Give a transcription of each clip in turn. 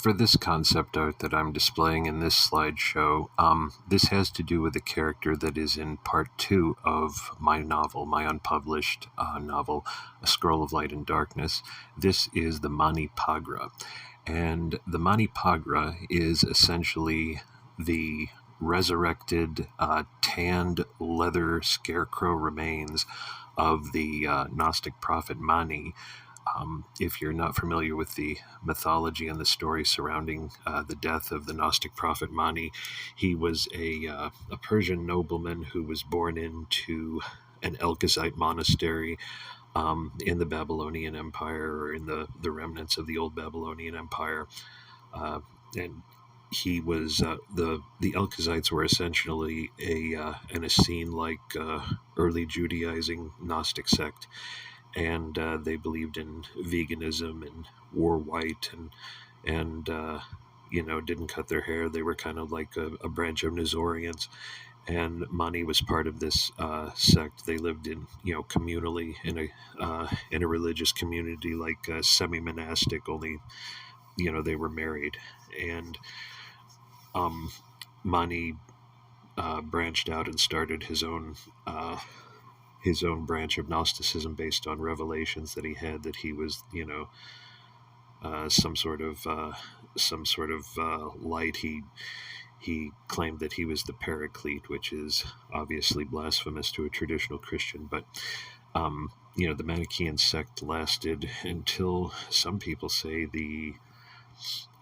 For this concept art that I'm displaying in this slideshow, this has to do with a character that is in part 2 of my novel, my unpublished novel, A Scroll of Light and Darkness. This is the Mani Pagra. And the Mani Pagra is essentially the resurrected, tanned leather scarecrow remains of the Gnostic Prophet Mani. If you're not familiar with the mythology and the story surrounding the death of the Gnostic Prophet Mani, he was a Persian nobleman who was born into an Elchizite monastery in the Babylonian Empire, or in the remnants of the old Babylonian Empire. And he was, the Elchizites were essentially an Essene-like early Judaizing Gnostic sect. And they believed in veganism and wore white and didn't cut their hair. They were kind of like a branch of Nesorians. And Mani was part of this sect. They lived in, communally in a religious community, like semi-monastic, only, they were married. And Mani branched out and started his own branch of Gnosticism based on revelations that he had, that he was, some sort of light. He claimed that he was the Paraclete, which is obviously blasphemous to a traditional Christian. But the Manichaean sect lasted until, some people say, the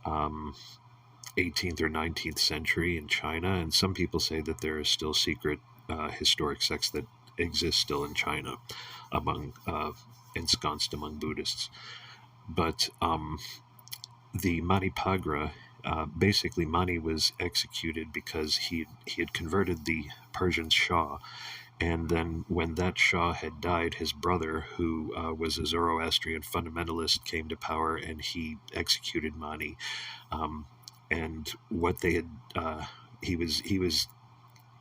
18th or 19th century in China, and some people say that there are still secret historic sects that exist still in China, ensconced among Buddhists. But the Mani Pagra, basically Mani was executed because he had converted the Persian Shah, and then when that Shah had died, his brother, who was a Zoroastrian fundamentalist, came to power, and he executed Mani. And what they had, he was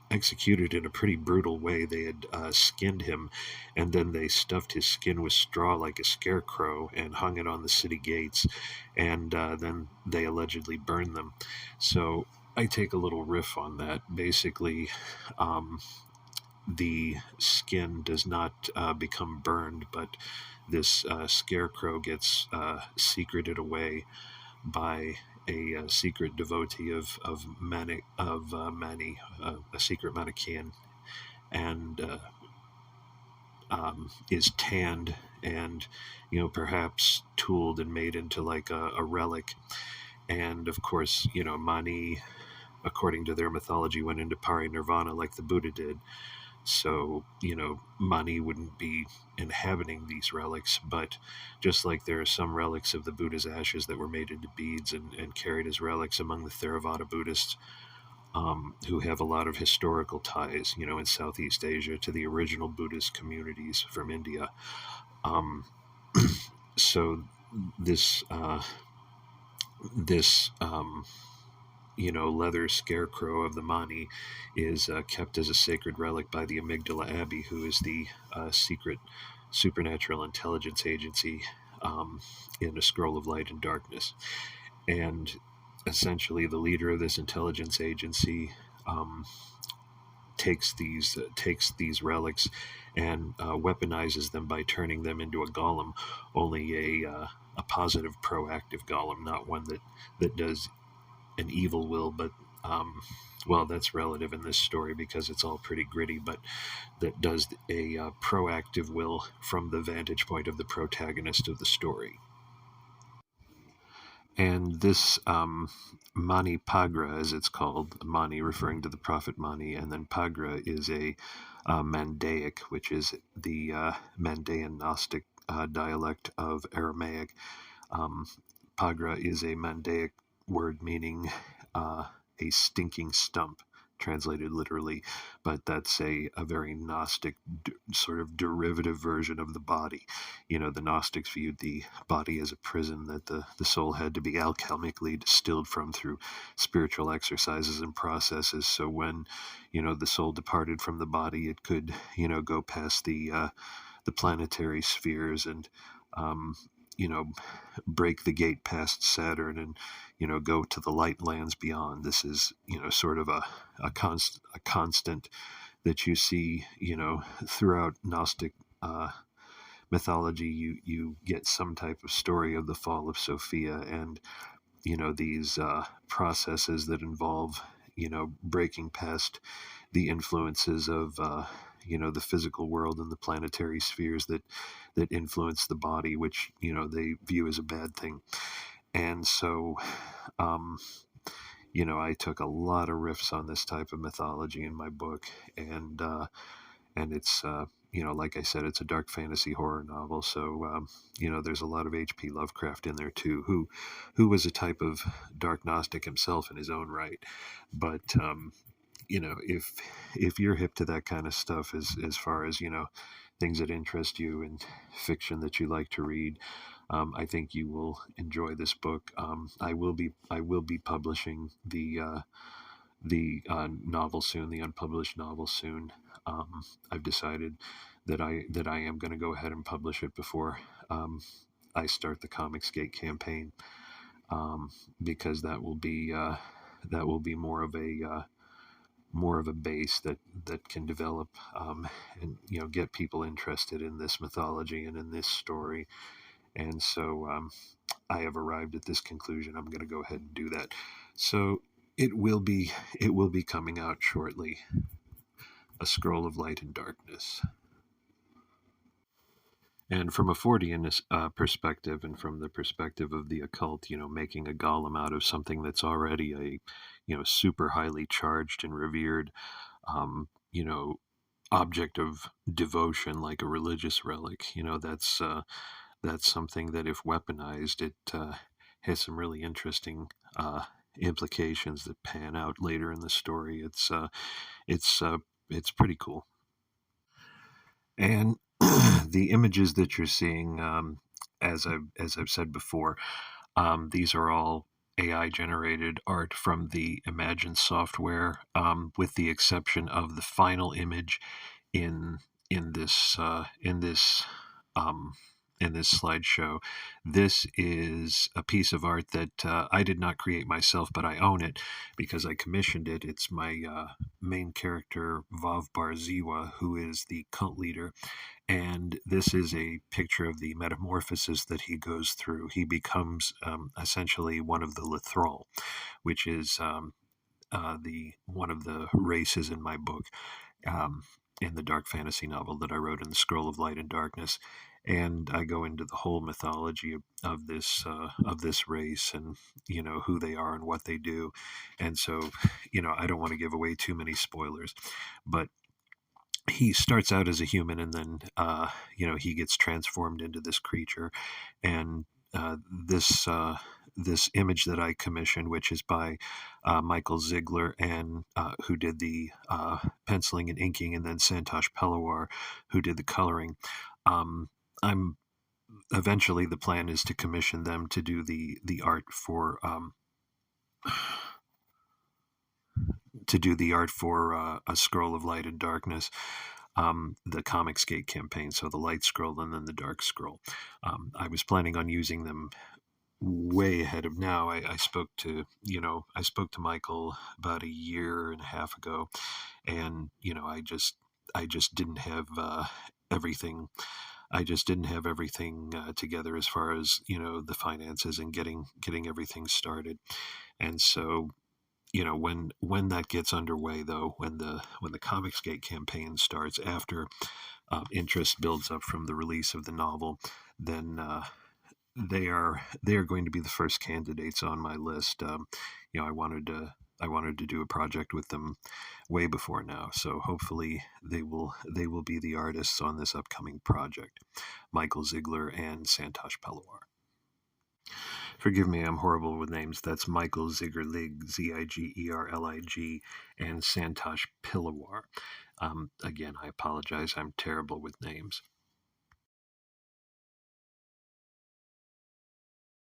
executed in a pretty brutal way. They had skinned him, and then they stuffed his skin with straw like a scarecrow and hung it on the city gates, and then they allegedly burned them. So I take a little riff on that. Basically, the skin does not become burned, but this scarecrow gets secreted away by a secret devotee of Mani, a secret Manichaean, and is tanned and perhaps tooled and made into like a relic. And of course, Mani, according to their mythology, went into parinirvana like the Buddha did. So, Mani wouldn't be inhabiting these relics, but just like there are some relics of the Buddha's ashes that were made into beads and carried as relics among the Theravada Buddhists, who have a lot of historical ties, in Southeast Asia to the original Buddhist communities from India. So this leather scarecrow of the Mani is kept as a sacred relic by the Amygdala Abbey, who is the secret supernatural intelligence agency in A Scroll of Light and Darkness. And essentially the leader of this intelligence agency takes these relics and weaponizes them by turning them into a golem, only a positive, proactive golem, not one that does an evil will, but that's relative in this story because it's all pretty gritty, but that does a proactive will from the vantage point of the protagonist of the story. And this Mani Pagra, as it's called, Mani referring to the prophet Mani, and then Pagra is a Mandaic, which is the Mandaean Gnostic dialect of Aramaic. Pagra is a Mandaic word meaning a stinking stump, translated literally, but that's a very Gnostic sort of derivative version of the body. The Gnostics viewed the body as a prison that the soul had to be alchemically distilled from through spiritual exercises and processes. So when, the soul departed from the body, it could, go past the planetary spheres and break the gate past Saturn and go to the light lands beyond. This is sort of a constant that you see throughout Gnostic mythology. You get some type of story of the fall of Sophia, and these processes that involve breaking past the influences of the physical world and the planetary spheres that influence the body, which they view as a bad thing. And so um, I took a lot of riffs on this type of mythology in my book, and it's like I said, it's a dark fantasy horror novel. So there's a lot of H.P. Lovecraft in there too, who was a type of dark Gnostic himself in his own right. But if you're hip to that kind of stuff, as far as things that interest you and fiction that you like to read, I think you will enjoy this book. I will be publishing the novel soon, the unpublished novel soon. I've decided that I am going to go ahead and publish it before I start the Comicsgate campaign, because that will be more of a base that can develop, and get people interested in this mythology and in this story. And so I have arrived at this conclusion. I'm going to go ahead and do that. So it will be coming out shortly. A Scroll of Light and Darkness. And from a Fortean perspective, and from the perspective of the occult, making a golem out of something that's already a, super highly charged and revered, you know, object of devotion, like a religious relic. That's something that, if weaponized, it has some really interesting implications that pan out later in the story. It's pretty cool. And the images that you're seeing, as I've said before, these are all AI generated art from the Imagine software, with the exception of the final image in in this uh, in this um, in this slideshow. This is a piece of art that I did not create myself, but I own it because I commissioned it. It's my main character, Vav Bar Ziwa, who is the cult leader, and this is a picture of the metamorphosis that he goes through. He becomes essentially one of the Lithral, which is the one of the races in my book, um, in the dark fantasy novel that I wrote in the Scroll of Light and Darkness. And I go into the whole mythology of this race, and who they are and what they do. And so, I don't want to give away too many spoilers, but he starts out as a human, and then he gets transformed into this creature. And this image that I commissioned, which is by Michael Ziegler, and who did the penciling and inking, and then Santosh Pillewar, who did the coloring. I'm Eventually, the plan is to commission them to do the art for A Scroll of Light and Darkness, the Comicsgate campaign, so the Light Scroll and then the Dark Scroll. I was planning on using them way ahead of now. I spoke to Michael about a year and a half ago, and I just didn't have everything. I just didn't have everything together, as far as the finances and getting everything started. And so, when that gets underway, though, when the Comicsgate campaign starts, after interest builds up from the release of the novel, then they are going to be the first candidates on my list. I wanted to do a project with them way before now, so hopefully they will be the artists on this upcoming project, Michael Ziegler and Santosh Pillewar. Forgive me, I'm horrible with names. That's Michael Zigerlig, Zigerlig, and Santosh Pillewar. Again, I apologize. I'm terrible with names.